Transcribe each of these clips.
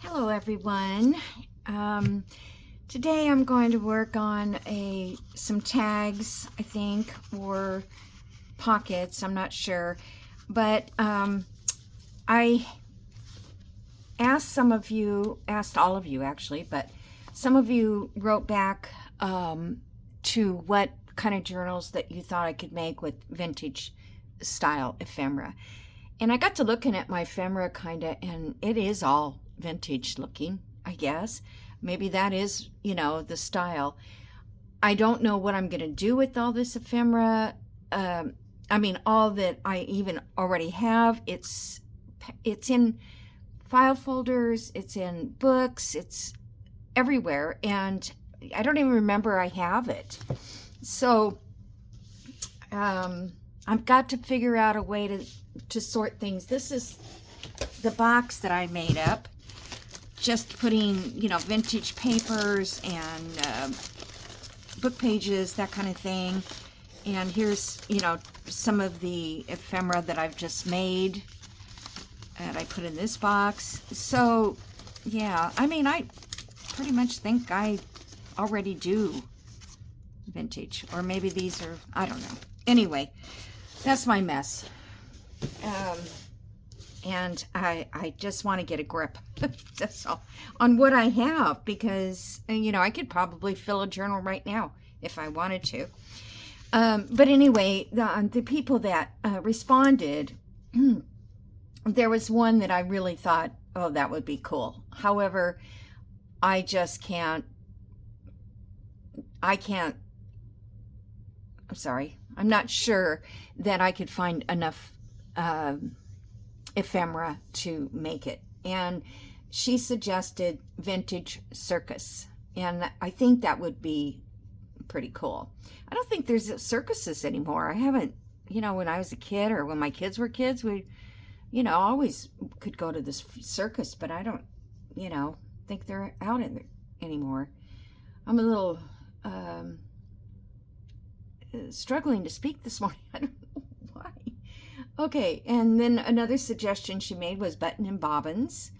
Hello everyone. Today I'm going to work on some tags, I think, or pockets, I'm not sure. But I asked all of you actually, but some of you wrote back to what kind of journals that you thought I could make with vintage style ephemera. And I got to looking at my ephemera kinda, and it is all vintage looking, I guess. Maybe that is, the style. I don't know what I'm going to do with all this ephemera. All that I even already have. It's in file folders, it's in books, it's everywhere, and I don't even remember I have it. So I've got to figure out a way to sort things. This is the box that I made up, just putting, vintage papers and book pages, that kind of thing. And here's, some of the ephemera that I've just made and I put in this box. So, yeah, I pretty much think I already do vintage, or maybe these are, I don't know. Anyway, that's my mess. And I just want to get a grip, that's all, on what I have, because, I could probably fill a journal right now if I wanted to. But anyway, the people that responded, there was one that I really thought, oh, that would be cool. However, I just can't, I'm sorry, I'm not sure that I could find enough ephemera to make it. And she suggested vintage circus, and I think that would be pretty cool. I don't think there's circuses anymore. I haven't, when I was a kid, or when my kids were kids, we always could go to this circus, but I don't think they're out in there anymore. I'm a little struggling to speak this morning. I don't know why. Okay, and then another suggestion she made was button and bobbins,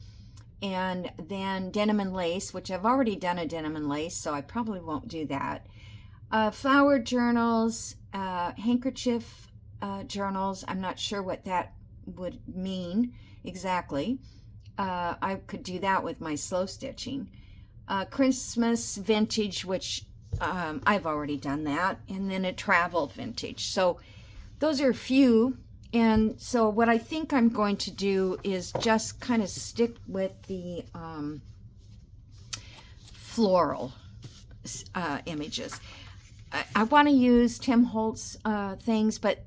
and then denim and lace, which I've already done a denim and lace, so I probably won't do that. Flower journals, handkerchief journals. I'm not sure what that would mean exactly. I could do that with my slow stitching. Christmas vintage, which I've already done that, and then a travel vintage. So those are a few. And so what I think I'm going to do is just kind of stick with the floral images. I want to use Tim Holtz things, but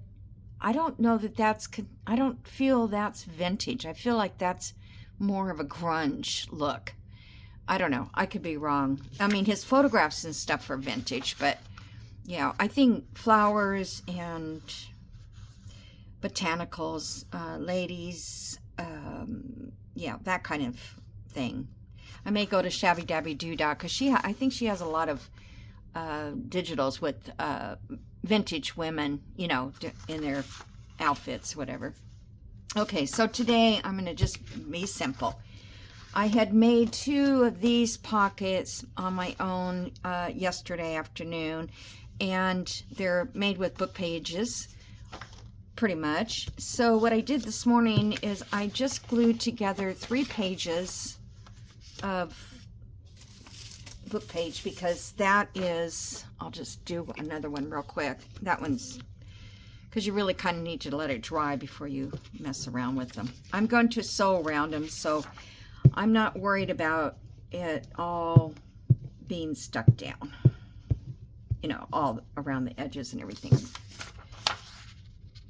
I don't know that I don't feel that's vintage. I feel like that's more of a grunge look. I don't know. I could be wrong. His photographs and stuff are vintage, but yeah, I think flowers and botanicals, ladies, yeah, that kind of thing. I may go to Shabby Dabby Doodah, because I think she has a lot of digitals with vintage women, in their outfits, whatever. Okay, so today I'm going to just be simple. I had made 2 of these pockets on my own yesterday afternoon, and they're made with book pages, pretty much. So what I did this morning is I just glued together 3 pages of book page, because that is, I'll just do another one real quick. That one's, because you really kind of need to let it dry before you mess around with them. I'm going to sew around them, so I'm not worried about it all being stuck down, all around the edges and everything.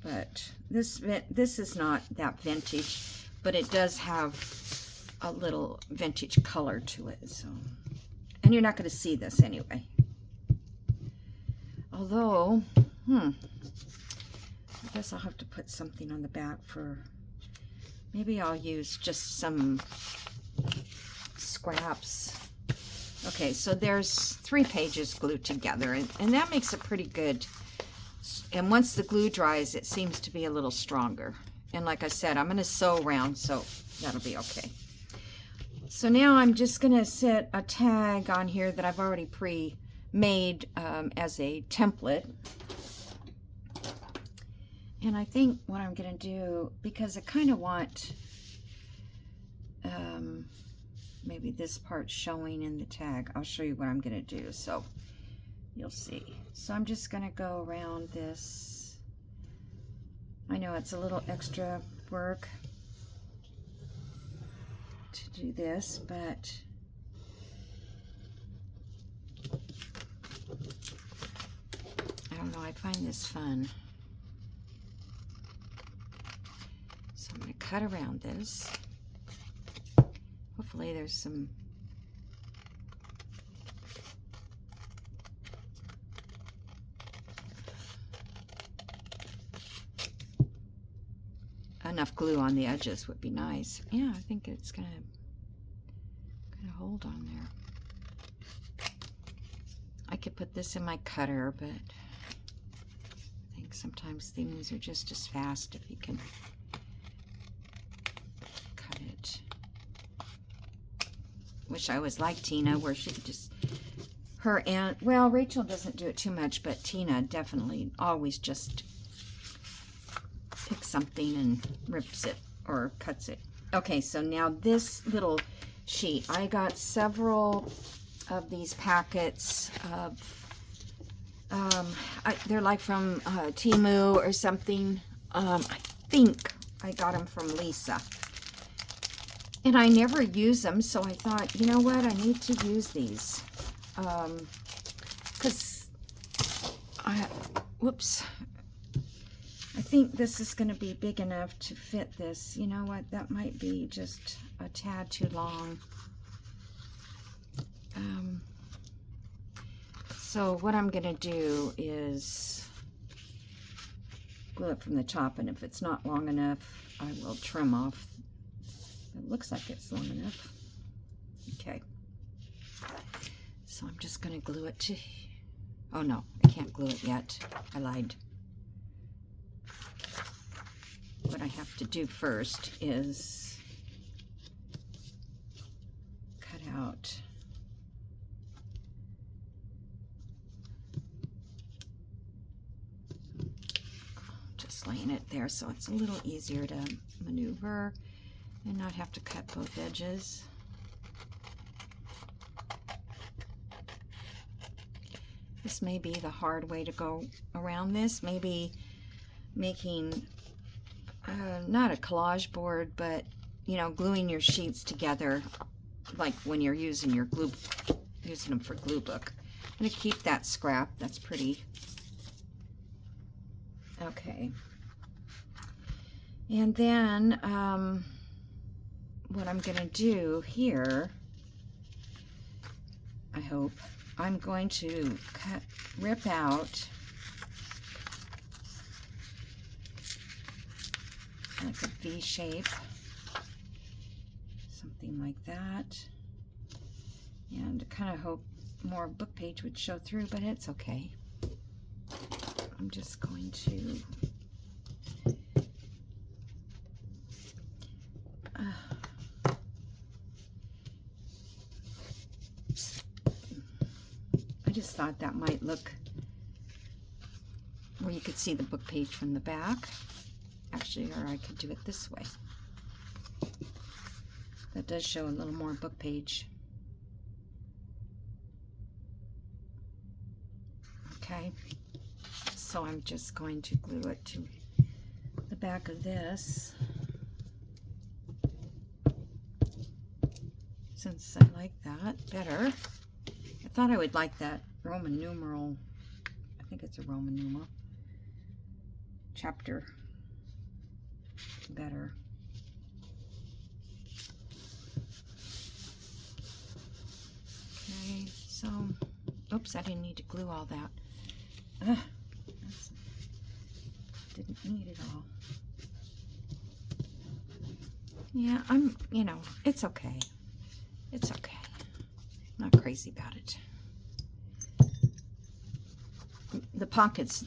But this is not that vintage, but it does have a little vintage color to it. So, and you're not going to see this anyway. Although, I guess I'll have to put something on the back for, maybe I'll use just some scraps. Okay, so there's 3 pages glued together, and that makes it pretty good. And once the glue dries, it seems to be a little stronger. And like I said, I'm going to sew around, so that'll be okay. So now I'm just going to set a tag on here that I've already pre-made as a template. And I think what I'm going to do, because I kind of want maybe this part showing in the tag, I'll show you what I'm going to do, so you'll see. So I'm just going to go around this. I know it's a little extra work to do this, but I don't know, I find this fun. So I'm going to cut around this. Hopefully there's some enough glue on the edges would be nice. Yeah, I think it's gonna hold on there. I could put this in my cutter, but I think sometimes things are just as fast if you can cut it. Wish I was like Tina, where she could just, her and, well, Rachel doesn't do it too much, but Tina definitely always just picks something and rips it or cuts it. Okay, so now this little sheet, I got several of these packets of, they're like from Temu or something. I think I got them from Lisa. And I never use them, so I thought, you know what, I need to use these. Because whoops. I think this is going to be big enough to fit this. You know what, that might be just a tad too long. So what I'm going to do is glue it from the top, and if it's not long enough, I will trim off. It looks like it's long enough. Okay. So I'm just going to glue it to... Oh no, I can't glue it yet. I lied. What I have to do first is cut out just laying it there so it's a little easier to maneuver and not have to cut both edges. This may be the hard way to go around this. Maybe making not a collage board, but you know, gluing your sheets together, like when you're using your glue, using them for glue book. I'm gonna keep that scrap. That's pretty. Okay. And then what I'm gonna do here, I hope, I'm going to rip out like a V shape, something like that, and kind of hope more book page would show through, but it's okay. I'm just going to I just thought that might look where you could see the book page from the back. Actually, or I could do it this way. That does show a little more book page. Okay, so I'm just going to glue it to the back of this, since I like that better. I thought I would like that Roman numeral, I think it's a Roman numeral, chapter better. Okay, so, oops, I didn't need to glue all that. Didn't need it all. Yeah, you know, it's okay. It's okay. I'm not crazy about it. The pockets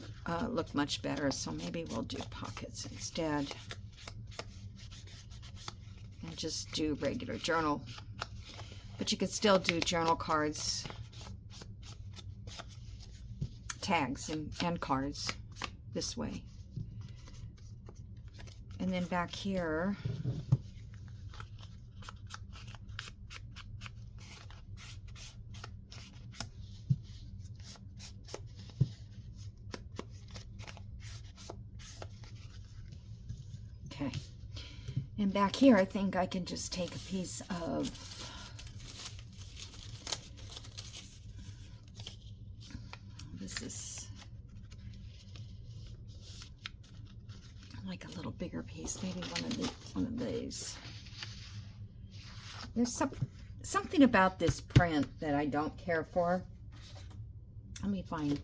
look much better, so maybe we'll do pockets instead. And just do regular journal But you could still do journal cards, tags, and cards this way. And then back here, okay. And back here, I think I can just take a piece of this is like a little bigger piece, maybe one of these. There's something about this print that I don't care for. Let me find.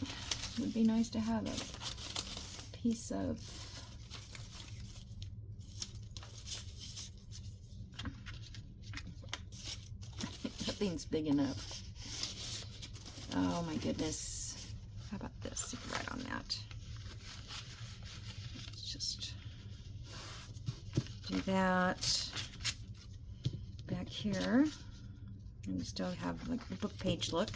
It would be nice to have a piece of nothing's big enough. Oh my goodness. How about this? Right on that. Let's just do that. Back here. And we still have like a book page look.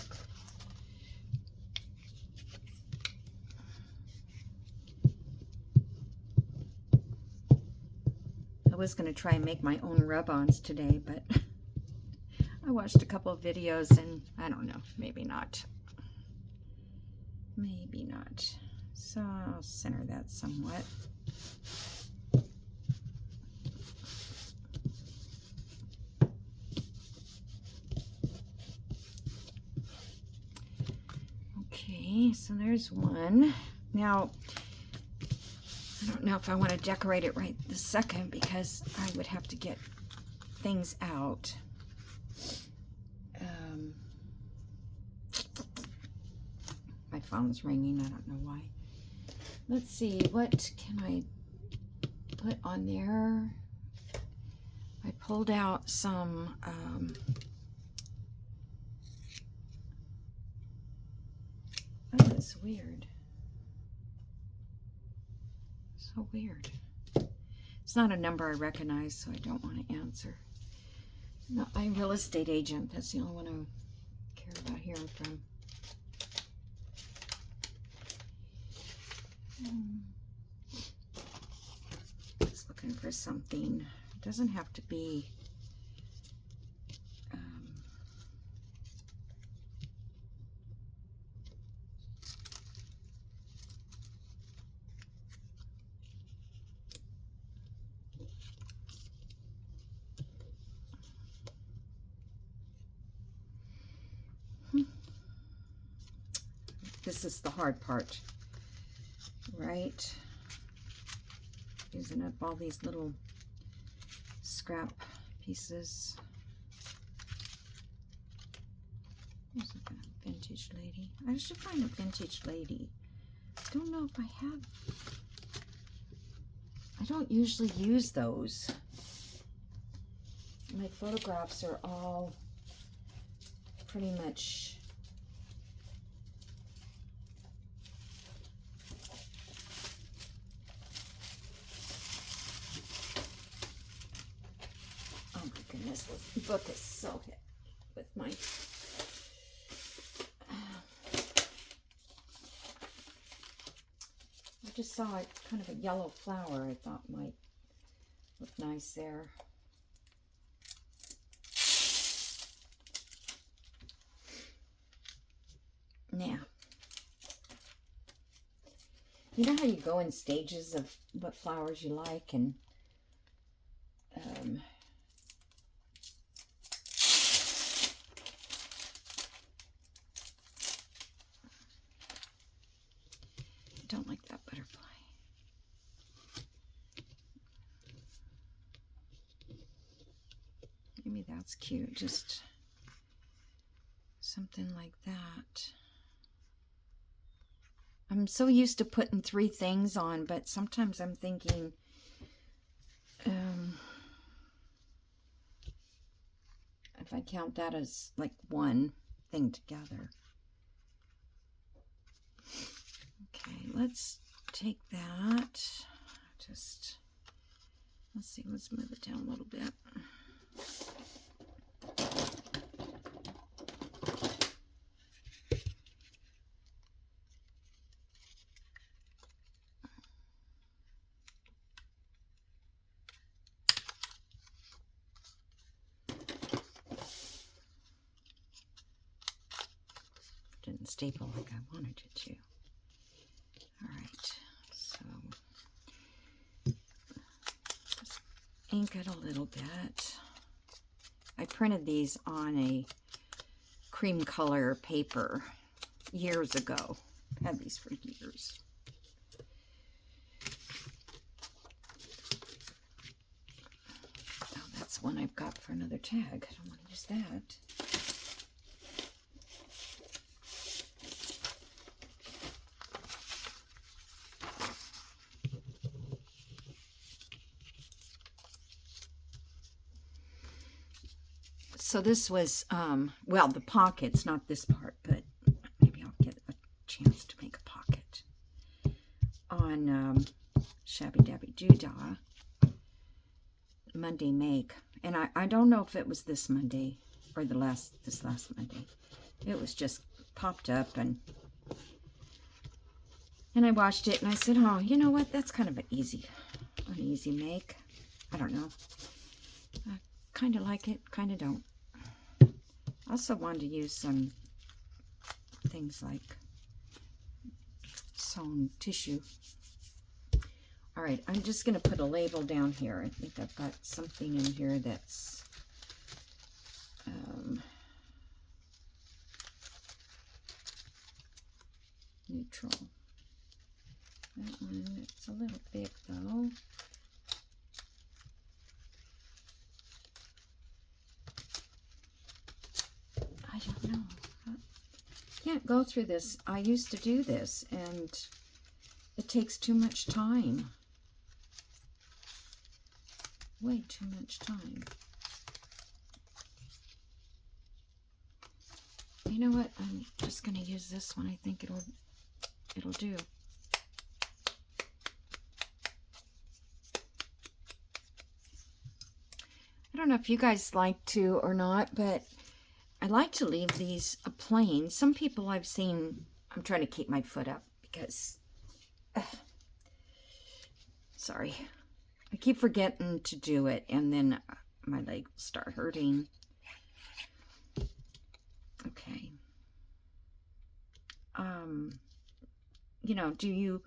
I was going to try and make my own rub-ons today, but I watched a couple of videos and I don't know, maybe not. Maybe not. So I'll center that somewhat. Okay, so there's one. Now, I don't know if I want to decorate it right this second because I would have to get things out. My phone's ringing. I don't know why. Let's see. What can I put on there? I pulled out some oh, that's weird. So weird. It's not a number I recognize, so I don't want to answer. No, I'm a real estate agent. That's the only one I care about hearing from. Just looking for something. It doesn't have to be this is the hard part, right? Using up all these little scrap pieces. There's a vintage lady. I should find a vintage lady. Don't know if I have. I don't usually use those. My photographs are all pretty much this book is so hit with my I just saw kind of a yellow flower I thought might look nice there. Now, you know how you go in stages of what flowers you like, and don't like that butterfly. Maybe that's cute, just something like that. I'm so used to putting 3 things on, but sometimes I'm thinking if I count that as like one thing together. Okay, let's take that. Let's see, let's move it down a little bit. staple like I wanted it to. All right, so just ink it a little bit. I printed these on a cream color paper years ago. Had these for years. Oh, that's one I've got for another tag. I don't want to use that. So this was, well, the pockets, not this part, but maybe I'll get a chance to make a pocket on Shabby Dabby Doodah Monday make. And I don't know if it was this Monday or this last Monday. It was just popped up, and I watched it and I said, oh, you know what? That's kind of an easy make. I don't know. I kind of like it, kind of don't. I also wanted to use some things like sewn tissue. All right, I'm just going to put a label down here. I think I've got something in here that's neutral. That one, it's a little big though. I don't know. Can't go through this. I used to do this, and it takes too much time. Way too much time. You know what? I'm just going to use this one. I think it'll do. I don't know if you guys like to or not, but I like to leave these plain. Some people I've seen, I'm trying to keep my foot up because, sorry, I keep forgetting to do it, and then my leg will start hurting. Okay. You know, do you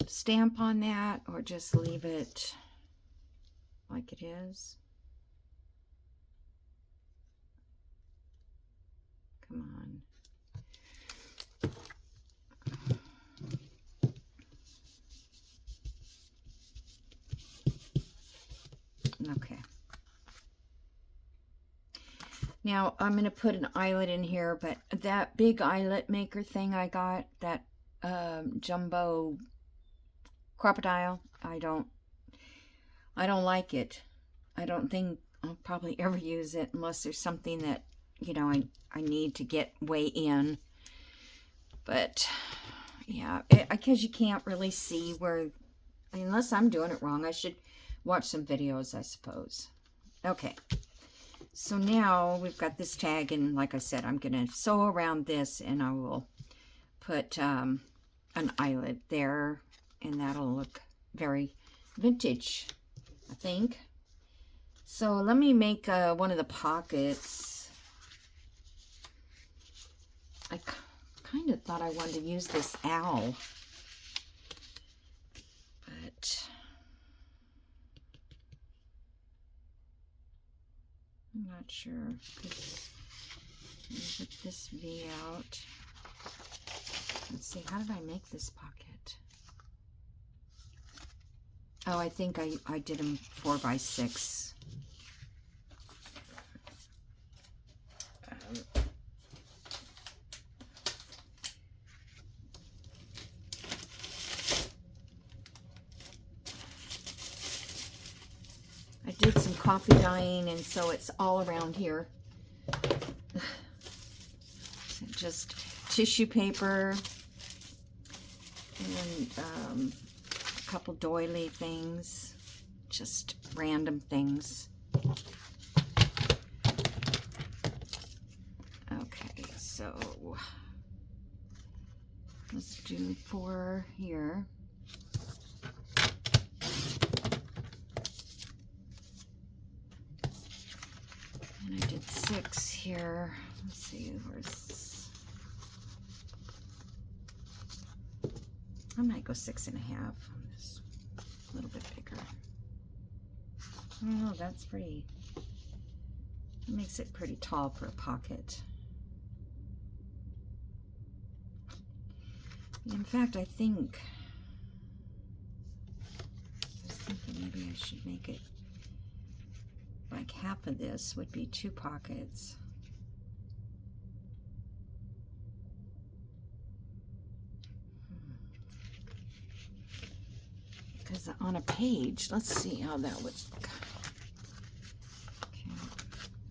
stamp on that or just leave it like it is? Come on. Okay. Now I'm going to put an eyelet in here, but that big eyelet maker thing I got, that jumbo crocodile, I don't like it. I don't think I'll probably ever use it unless there's something that, you know, I need to get way in. But yeah, because you can't really see where, unless I'm doing it wrong. I should watch some videos, I suppose. Okay, so now we've got this tag, and like I said, I'm going to sew around this, and I will put an eyelet there, and that'll look very vintage, I think. So let me make one of the pockets. I kind of thought I wanted to use this owl, but I'm not sure. Put this V out. Let's see, how did I make this pocket? Oh, I think I did them 4x6. I did some coffee dyeing, and so it's all around here. Just tissue paper and a couple doily things, just random things. Okay, so let's do 4 here. And I did 6 here. Let's see, where's, I might go 6.5 on this, a little bit bigger. Oh, that's pretty, it makes it pretty tall for a pocket. In fact, I was thinking maybe I should make it like half of this would be 2 pockets. Because on a page, let's see how that would look. Okay,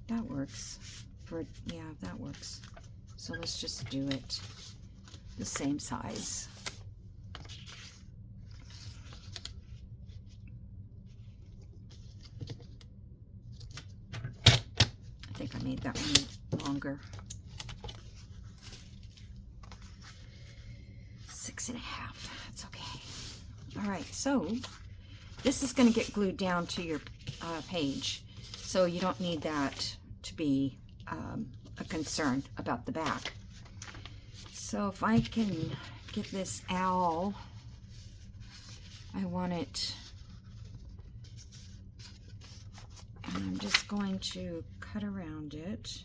that works. Yeah, that works. So let's just do it the same size. I think I made that one longer. 6.5. That's okay. All right, so this is going to get glued down to your page, so you don't need that to be a concern about the back. So if I can get this owl, I want it, and I'm just going to cut around it.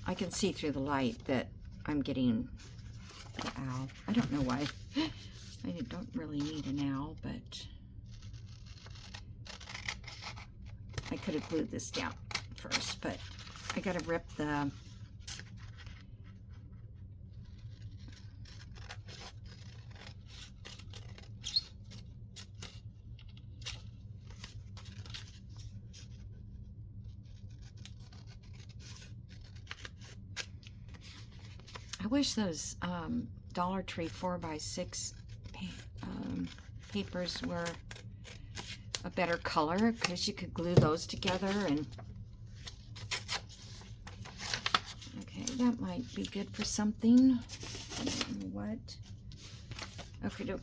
I can see through the light that I'm getting the owl. I don't know why. I don't really need an owl, but I could have glued this down first, but I gotta rip the I wish those Dollar Tree 4x6 papers were a better color, because you could glue those together. And okay, that might be good for something. I don't know what. Okay, doke.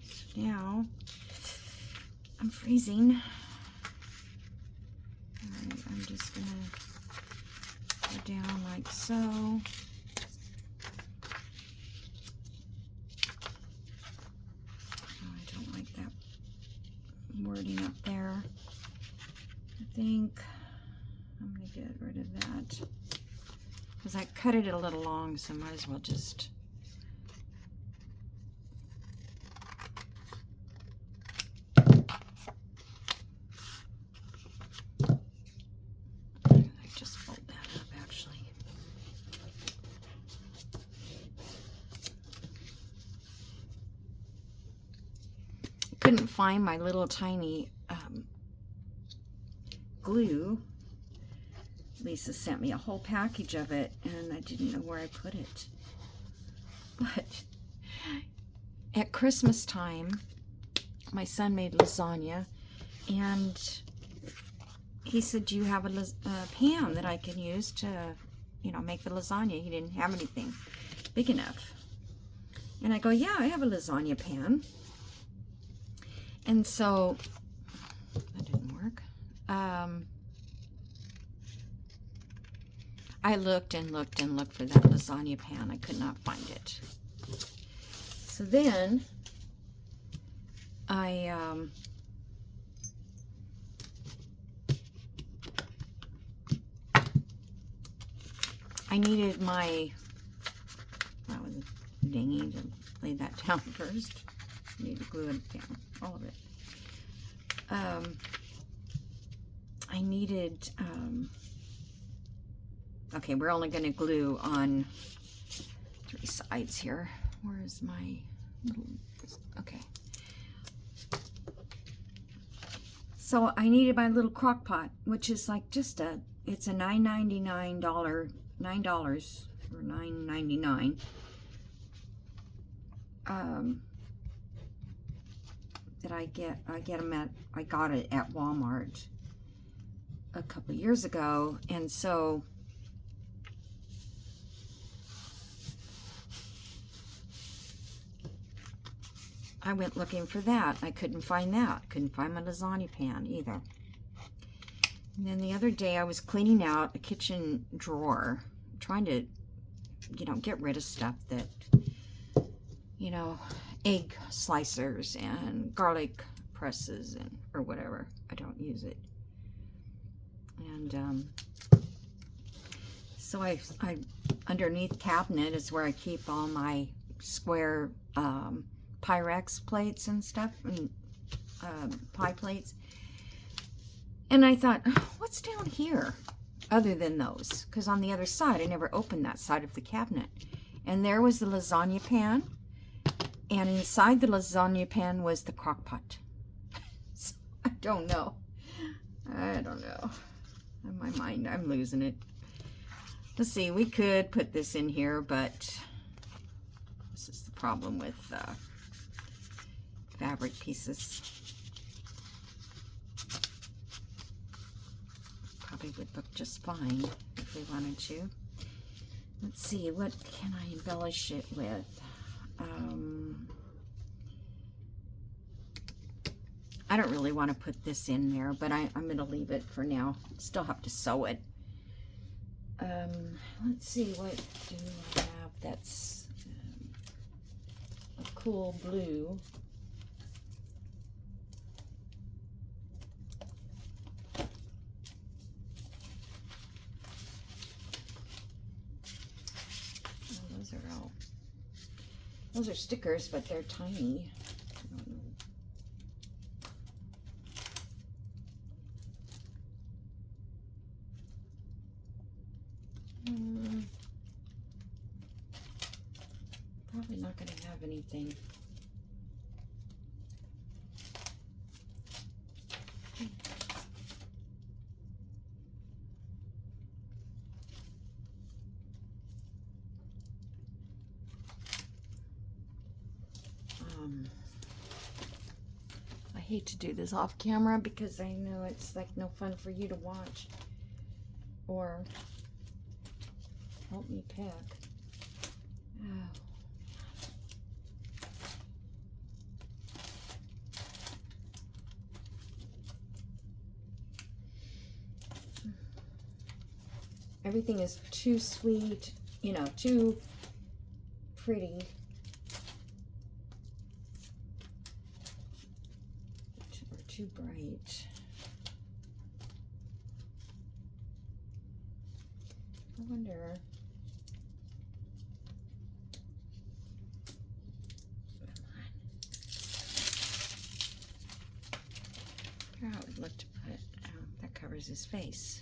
So now I'm freezing. All right, I'm just gonna go down like so. Wording up there. I think I'm going to get rid of that because I cut it a little long, so I might as well just fold that up actually. Couldn't find my little tiny glue. Lisa sent me a whole package of it, and I didn't know where I put it. But at Christmas time, my son made lasagna, and he said, "Do you have a pan that I can use to, you know, make the lasagna?" He didn't have anything big enough. And I go, "Yeah, I have a lasagna pan." And so, that didn't work. I looked and looked and looked for that lasagna pan. I could not find it. So then, I needed my, that was dingy to lay that down first. I need to glue it down, all of it. I needed, okay, we're only going to glue on 3 sides here. Where is my little, okay. So I needed my little crock pot, which is like just a, it's a $9.99, $9 or $9.99. That I got it at Walmart a couple years ago, and so I went looking for that. I couldn't find that. Couldn't find my lasagna pan either. And then the other day I was cleaning out a kitchen drawer, trying to, get rid of stuff that, egg slicers and garlic presses or whatever. I don't use it. And so I underneath cabinet is where I keep all my square Pyrex plates and stuff, and pie plates. And I thought, what's down here other than those? Because on the other side, I never opened that side of the cabinet. And there was the lasagna pan. And inside the lasagna pan was the crock pot. So, I don't know. In my mind, I'm losing it. Let's see, we could put this in here, but this is the problem with fabric pieces. Probably would look just fine if we wanted to. Let's see, what can I embellish it with? I don't really want to put this in there, but I'm going to leave it for now. Still have to sew it. Let's see, what do I have that's a cool blue? Those are stickers, but they're tiny. I don't know. Probably not going to have anything. I hate to do this off camera because I know it's like no fun for you to watch or help me pick. Oh. Everything is too sweet, too pretty. Too bright. I wonder. How it would look to put. Oh, that covers his face.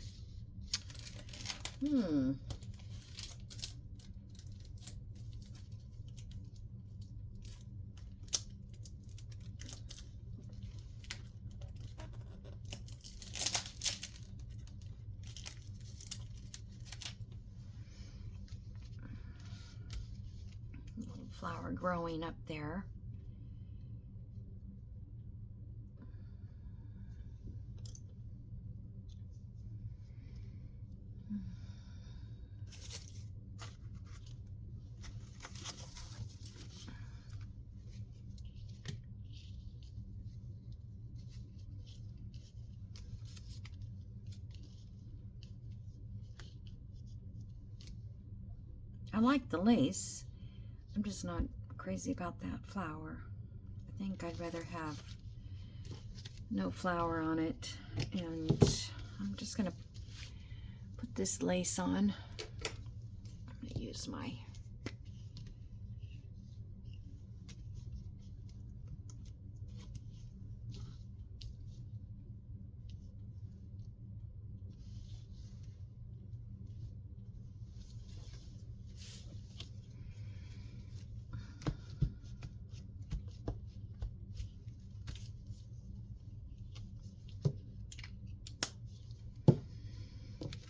Flower growing up there. I like the lace. I'm just not crazy about that flower. I think I'd rather have no flower on it. And I'm just going to put this lace on. I'm going to use my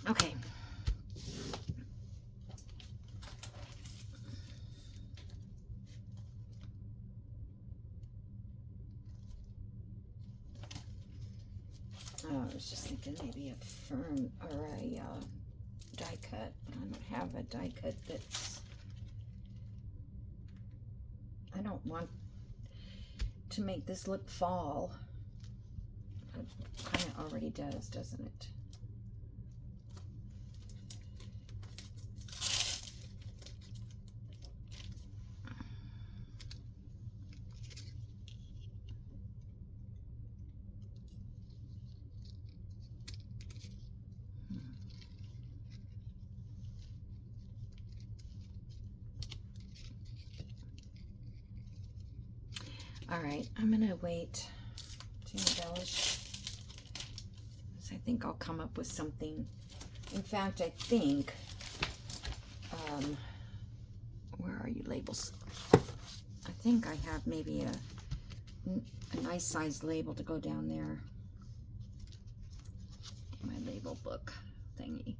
okay. Oh, I was just thinking maybe a fern or a die cut. I don't have a die cut that's... I don't want to make this look fall. It kind of already does, doesn't it? All right, I'm gonna wait to embellish, because I think I'll come up with something. In fact, I think, where are you labels? I think I have maybe a nice size label to go down there in my label book thingy.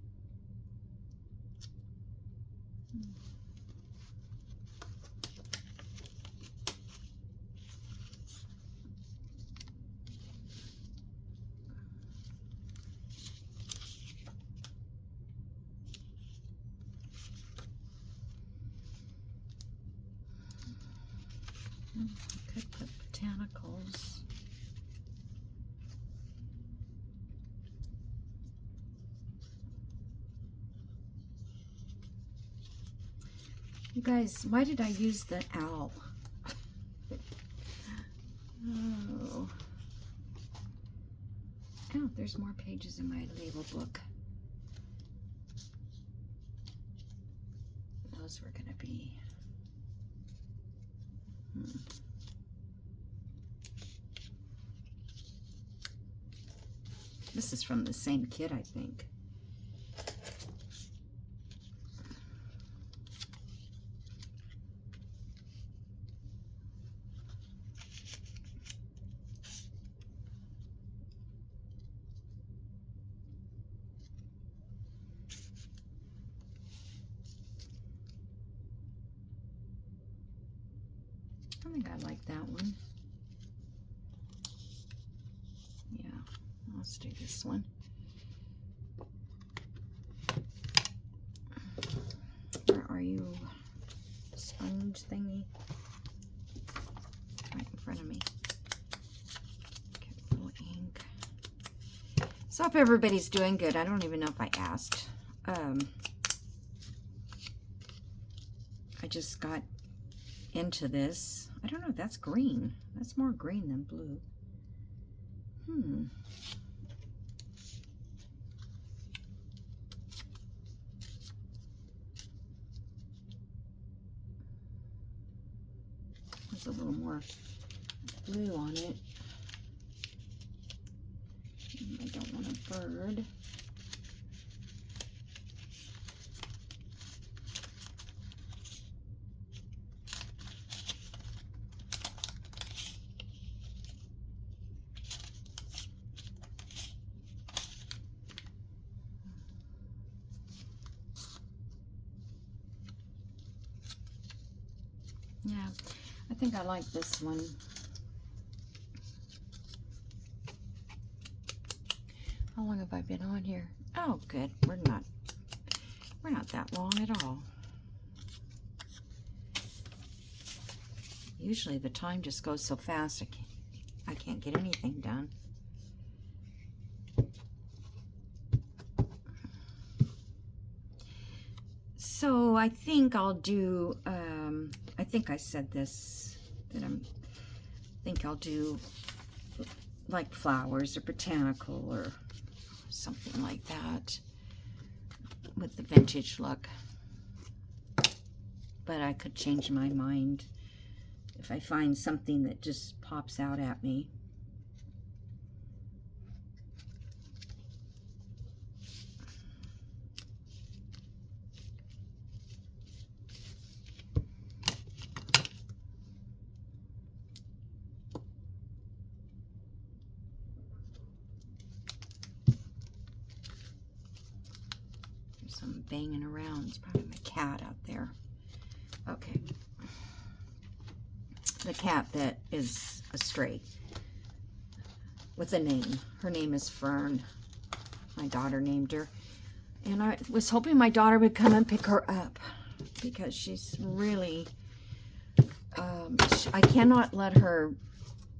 Could put botanicals. You guys, why did I use the owl? Oh. Oh, there's more pages in my label book. Those were going to be... This is from the same kit, I think. I think I like that one. Yeah, let's do this one. Where are you? Sponge thingy? Right in front of me. Get a little ink. So if everybody's doing good, I don't even know if I asked. I just got into this. I don't know if that's green. That's more green than blue. There's a little more blue on it. I don't want a bird. Yeah, I think I like this one. How long have I been on here? Oh, good. We're not that long at all. Usually the time just goes so fast I can't get anything done. So I think I'll do, I think I said this, that I think I'll do like flowers or botanical or something like that with the vintage look. But I could change my mind if I find something that just pops out at me. Some banging around. It's probably my cat out there. Okay. The cat that is a stray with a name. Her name is Fern. My daughter named her. And I was hoping my daughter would come and pick her up because she's really, I cannot let her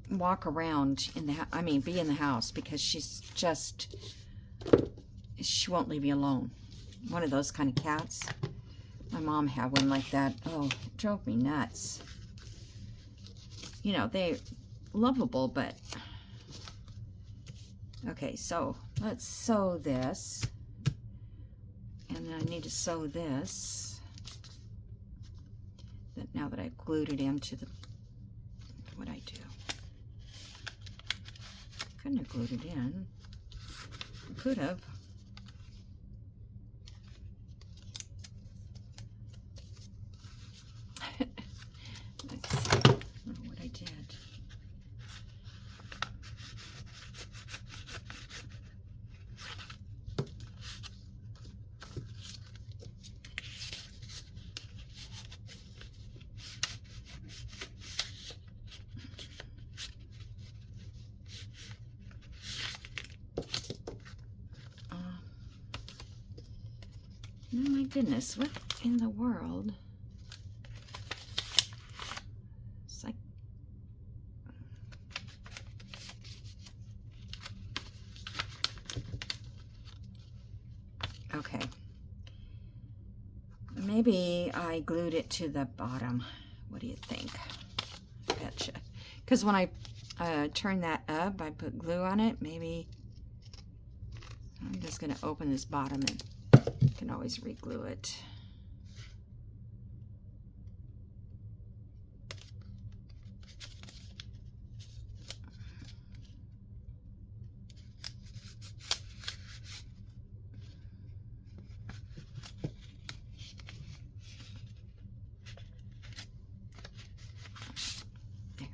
walk around in the, be in the house because she's just, she won't leave me alone. One of those kind of cats. My mom had one like that. Oh, it drove me nuts. You know, they're lovable, but... Okay, so let's sew this. And then I need to sew this. Now that I've glued it into the... What I do. Couldn't have glued it in. Could have. Let's see. I don't know what I did. Oh my goodness, what in the world? It's like, okay. Maybe I glued it to the bottom. What do you think? Betcha. Because when I turn that up, I put glue on it. Maybe I'm just going to open this bottom and can always re-glue it. There.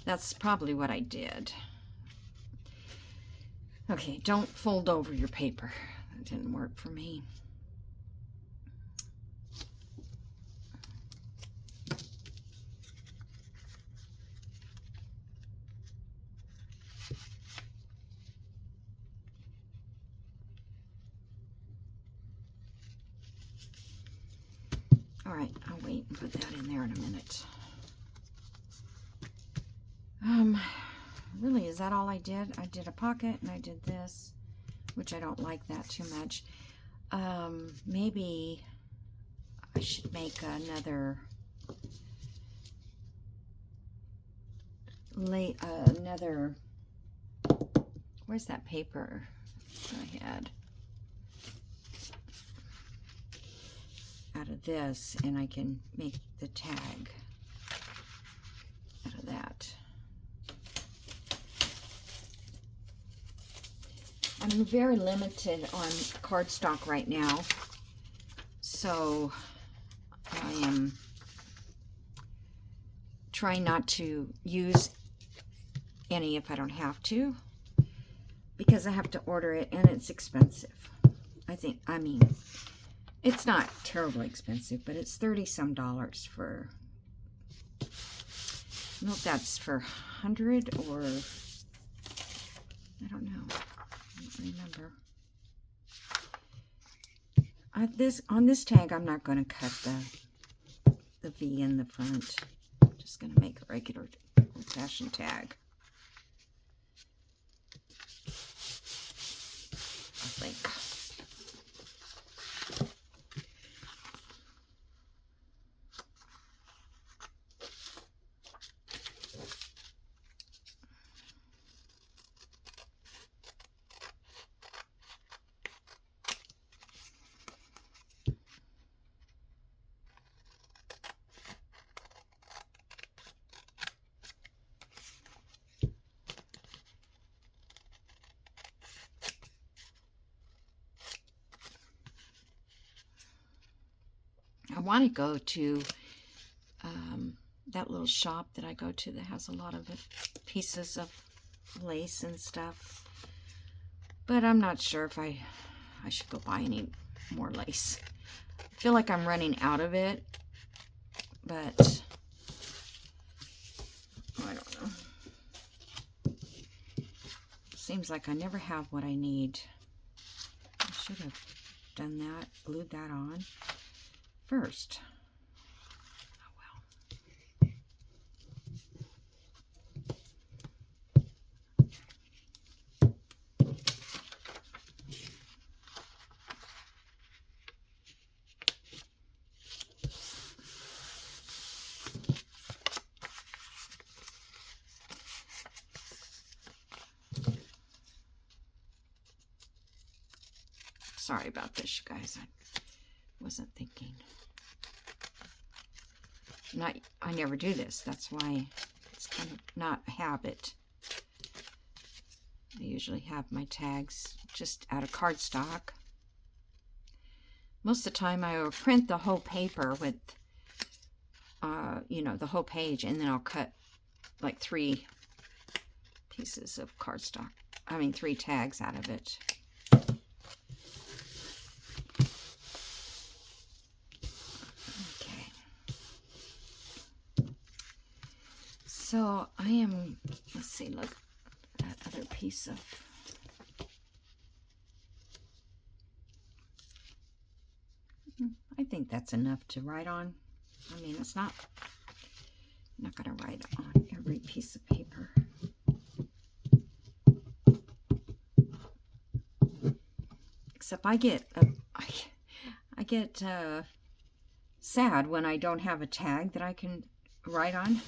That's probably what I did. Okay, don't fold over your paper. That didn't work for me. All right, I'll wait and put that in there in a minute. Really, is that all I did? I did a pocket and I did this, which I don't like that too much. Maybe I should make another where's that paper I had out of this, and I can make the tag out of that. I'm very limited on cardstock right now, so I am trying not to use any if I don't have to, because I have to order it and it's expensive. I mean, it's not terribly expensive, but it's $30-some for, I don't know if that's for 100 or, I don't know. Remember, on this tag I'm not going to cut the V in the front. I'm just going to make a regular old-fashioned tag, I think. I want to go to that little shop that I go to that has a lot of pieces of lace and stuff, but I'm not sure if I should go buy any more lace. I feel like I'm running out of it, but I don't know. Seems like I never have what I need. I should have done that, glued that on first. Oh well. Sorry about this, you guys. I wasn't thinking. I never do this. That's why it's kind of not a habit. I usually have my tags just out of cardstock. Most of the time I will print the whole paper with, you know, the whole page, and then I'll cut like 3 pieces of cardstock. I mean 3 tags out of it. Okay. So I am, let's see, look, that other piece of, I think that's enough to write on. I mean, it's not, I'm not going to write on every piece of paper. Except I get sad when I don't have a tag that I can write on,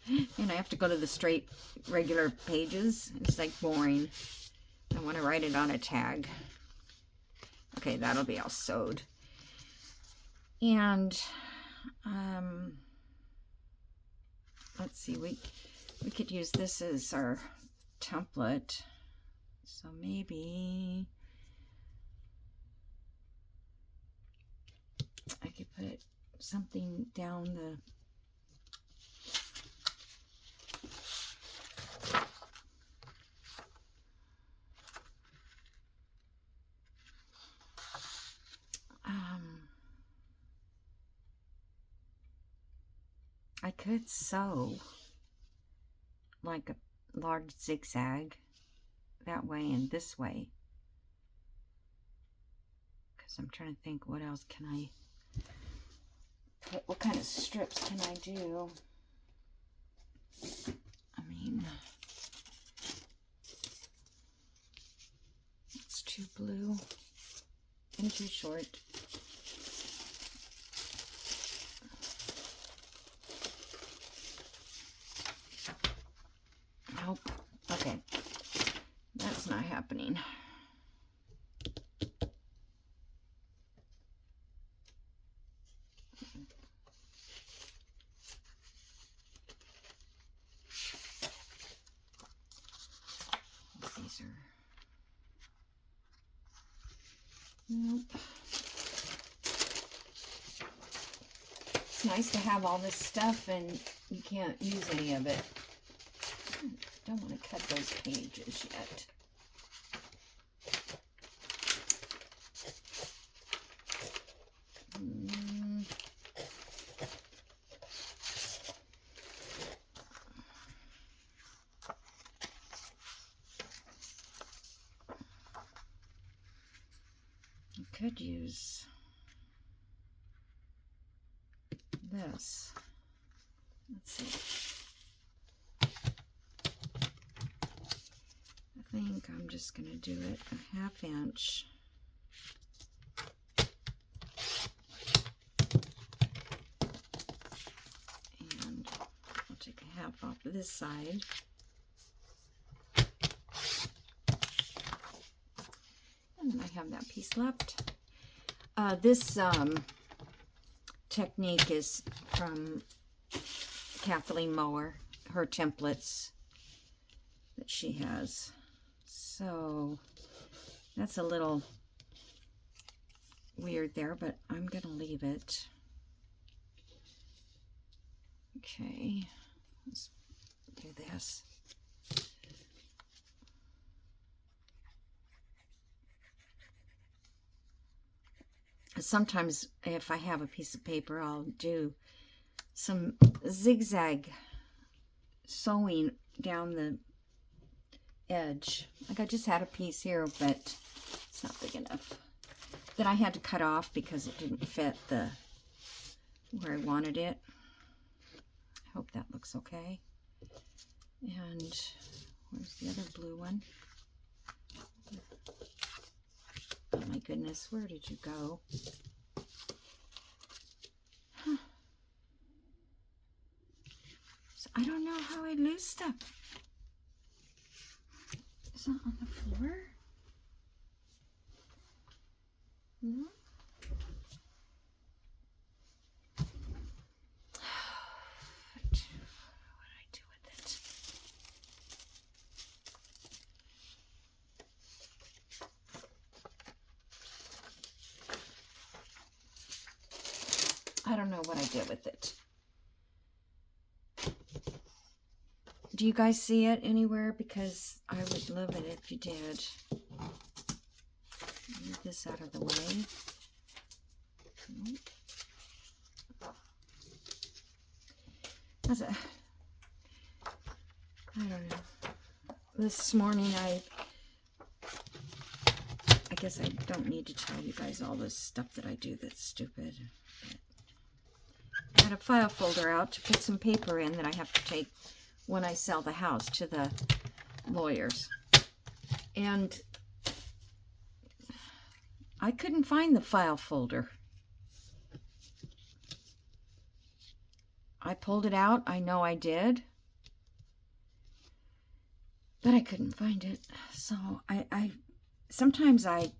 and I have to go to the straight regular pages. It's like boring. I want to write it on a tag. Okay, that'll be all sewed. And let's see, we could use this as our template. So maybe I could put something down the I could sew like a large zigzag that way and this way, because I'm trying to think what else can I put, what kind of strips can I do? I mean, it's too blue and too short. Nope. Okay. That's not happening. These are... Nope. It's nice to have all this stuff and you can't use any of it. Don't want to cut those pages yet. You could use this. Let's see. I think I'm just going to do it a 1/2 inch. And I'll take a 1/2 off of this side. And I have that piece left. This technique is from Kathleen Mower, her templates that she has. So that's a little weird there, but I'm going to leave it. Okay, let's do this. Sometimes if I have a piece of paper, I'll do some zigzag sewing down the edge. Like I just had a piece here, but it's not big enough, that I had to cut off because it didn't fit the where I wanted it. I hope that looks okay. And where's the other blue one? Oh my goodness, where did you go? Huh. So I don't know how I lose stuff. Is it on the floor? No? What do I do with it? I don't know what I did with it. Do you guys see it anywhere? Because I would love it if you did. Move this out of the way. I don't know. This morning I guess I don't need to tell you guys all this stuff that I do that's stupid. I had a file folder out to put some paper in that I have to take when I sell the house to the lawyers. And I couldn't find the file folder. I pulled it out. I know I did. But I couldn't find it. So I sometimes I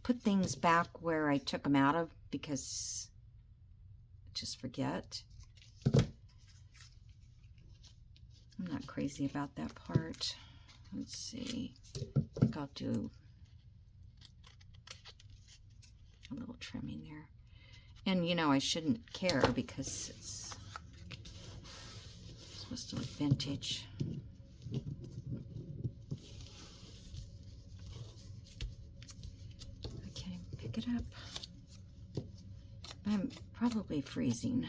put things back where I took them out of because I just forget. I'm not crazy about that part. Let's see. I think I'll do a little trimming there. And you know, I shouldn't care because it's supposed to look vintage. Okay, pick it up. I'm probably freezing.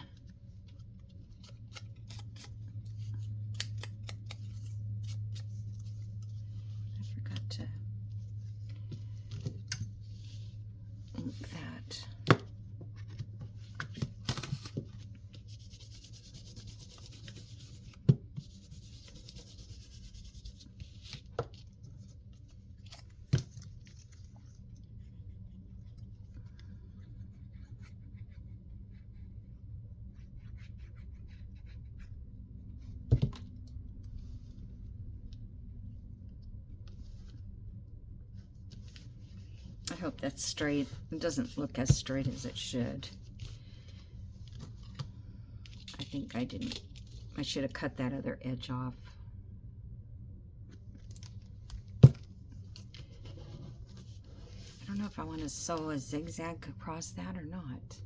I hope that's straight. It doesn't look as straight as it should. I think I didn't. I should have cut that other edge off. I don't know if I want to sew a zigzag across that or not.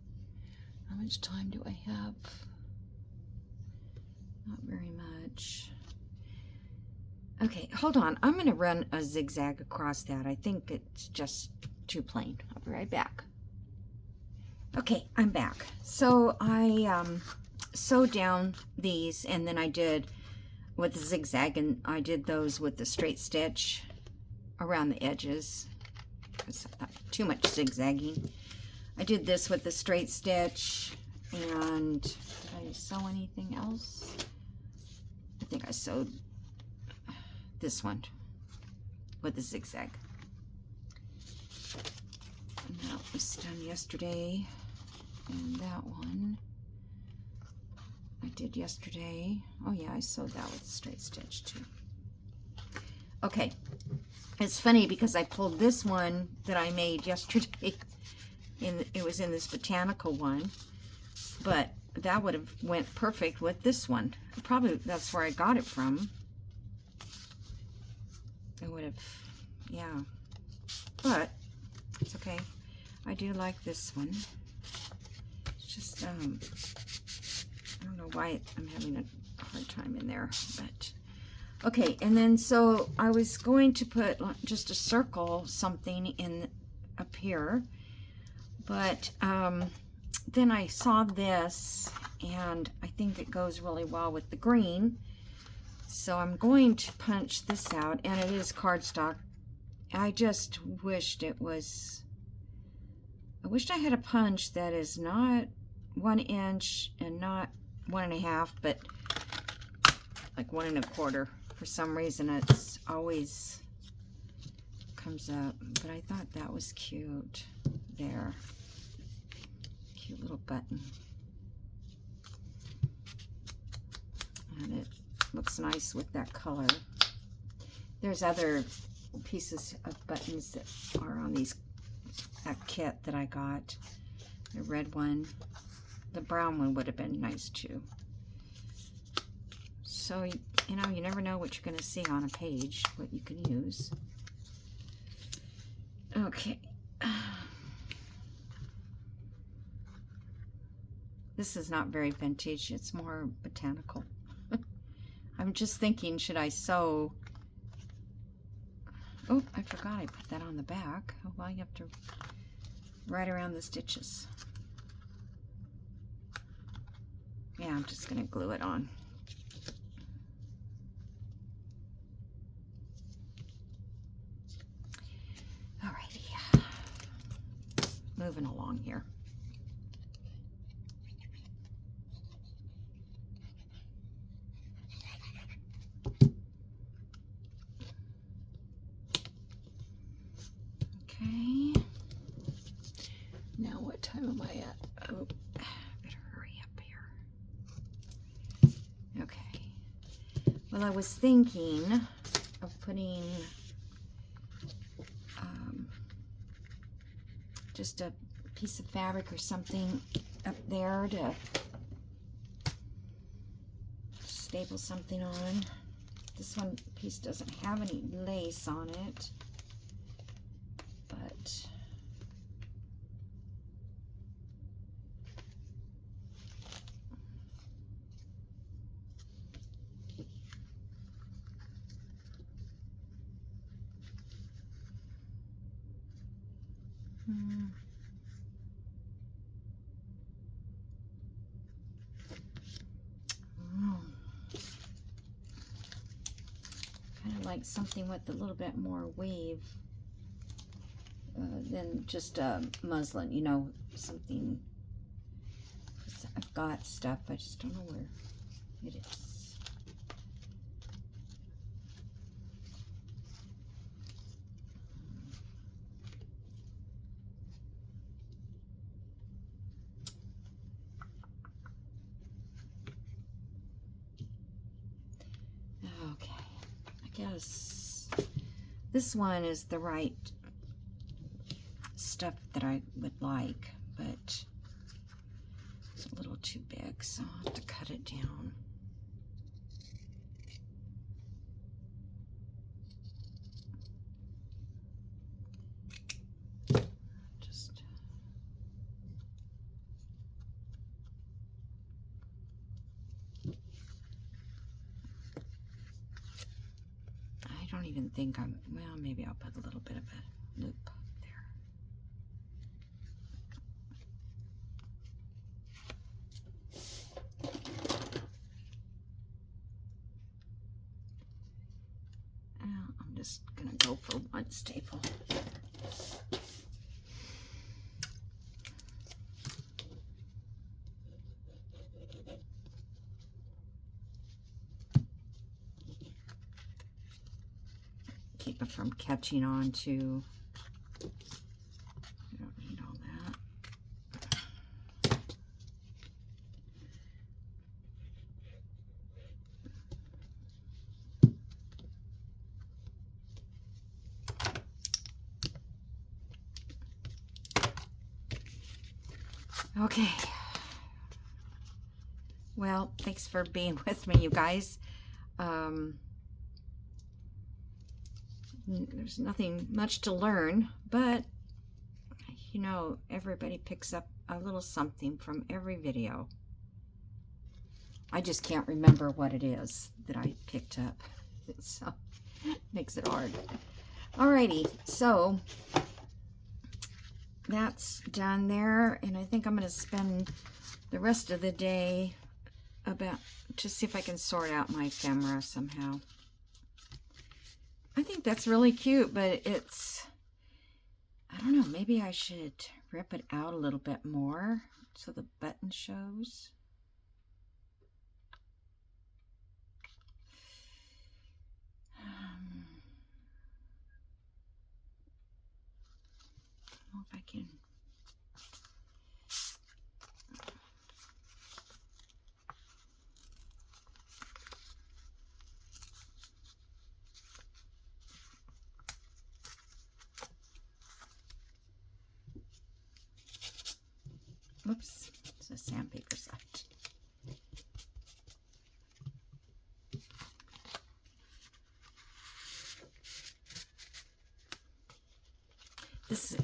How much time do I have? Not very much. Okay, hold on. I'm going to run a zigzag across that. I think it's just too plain. I'll be right back. Okay, I'm back. So I sewed down these, and then I did with the zigzag, and I did those with the straight stitch around the edges. It's not too much zigzagging. I did this with the straight stitch, and did I sew anything else? I think I sewed this one with the zigzag. And that was done yesterday. And that one I did yesterday. Oh yeah, I sewed that with a straight stitch too. Okay, it's funny because I pulled this one that I made yesterday. It was in this botanical one, but that would have went perfect with this one. Probably that's where I got it from. It would have, yeah, but it's okay. I do like this one. It's just, I don't know why I'm having a hard time in there, but okay. And then, so I was going to put just a circle something in up here, but then I saw this, and I think it goes really well with the green. So I'm going to punch this out, and it is cardstock. I just wished it was, I wished I had a punch that is not 1 inch and not 1.5, but like 1 1/4. For some reason, it's always comes up, but I thought that was cute. There, cute little button, and it looks nice with that color. There's other pieces of buttons that are on that kit that I got. The red one, the brown one would have been nice too. So, you know, you never know what you're going to see on a page, what you can use. Okay. This is not very vintage. It's more botanical. I'm just thinking, should I sew? Oh, I forgot I put that on the back. Oh, well, you have to right around the stitches. Yeah, I'm just going to glue it on. Alrighty. Moving along here. Okay. Now what time am I at? Oh, better hurry up here. Okay. Well, I was thinking of putting just a piece of fabric or something up there to staple something on. This one piece doesn't have any lace on it, but kind of like something with a little bit more weave than just muslin, you know, something. I've got stuff, I just don't know where it is. Okay, I guess this one is the right stuff that I would like, but it's a little too big, so I'll have to cut it down. Just I don't even think well, maybe I'll put a little bit of a loop there. I'm just gonna go for one staple. Keep it from catching on to, I don't need all that. Okay. Well, thanks for being with me, you guys. There's nothing much to learn, but you know, everybody picks up a little something from every video. I just can't remember what it is that I picked up, so it makes it hard. Alrighty, so that's done there, and I think I'm going to spend the rest of the day to see if I can sort out my ephemera somehow. I think that's really cute, but it's, I don't know, maybe I should rip it out a little bit more so the button shows. I don't know if I can. Oops, it's a sandpaper set. This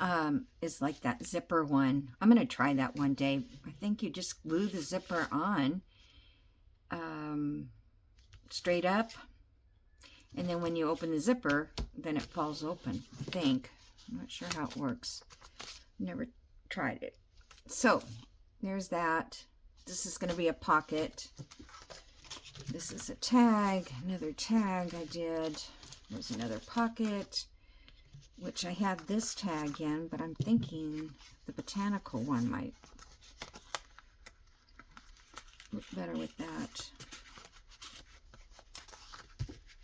is like that zipper one. I'm going to try that one day. I think you just glue the zipper on straight up. And then when you open the zipper, then it falls open, I think. I'm not sure how it works. Never tried it. So, there's that. This is going to be a pocket. This is a tag, another tag I did. There's another pocket, which I had this tag in, but I'm thinking the botanical one might look better with that.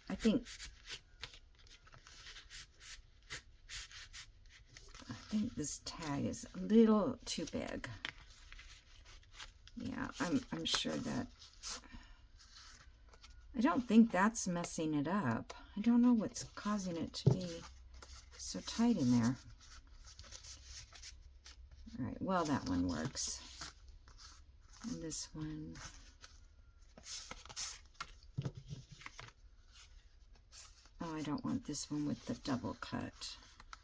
I think this tag is a little too big. Yeah, I'm sure that, I don't think that's messing it up. I don't know what's causing it to be so tight in there. All right, well, that one works. And this one. Oh, I don't want this one with the double cut.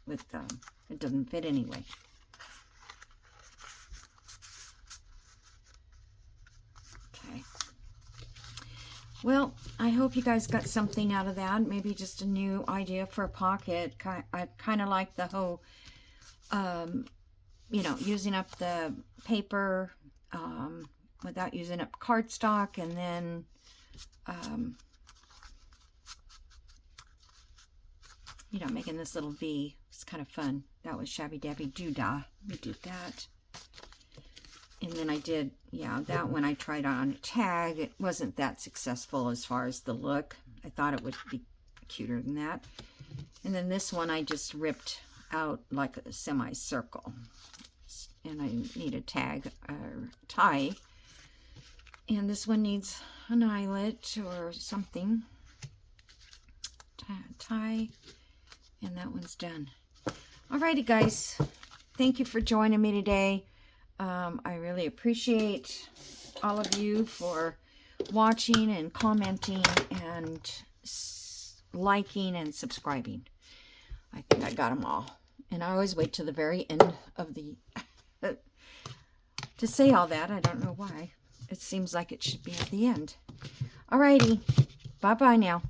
It doesn't fit anyway. Okay. Well, I hope you guys got something out of that. Maybe just a new idea for a pocket. I kind of like the whole, you know, using up the paper without using up cardstock, and then you know, making this little V. It's kind of fun. That was Shabby Dabby Doodah. We did that. And then I did, yeah, that one I tried on a tag. It wasn't that successful as far as the look. I thought it would be cuter than that. And then this one I just ripped out like a semicircle. And I need a tag or tie. And this one needs an eyelet or something. Tie. And that one's done. Alrighty, guys. Thank you for joining me today. I really appreciate all of you for watching and commenting and liking and subscribing. I think I got them all. And I always wait to the very end of the... to say all that. I don't know why. It seems like it should be at the end. Alrighty. Bye-bye now.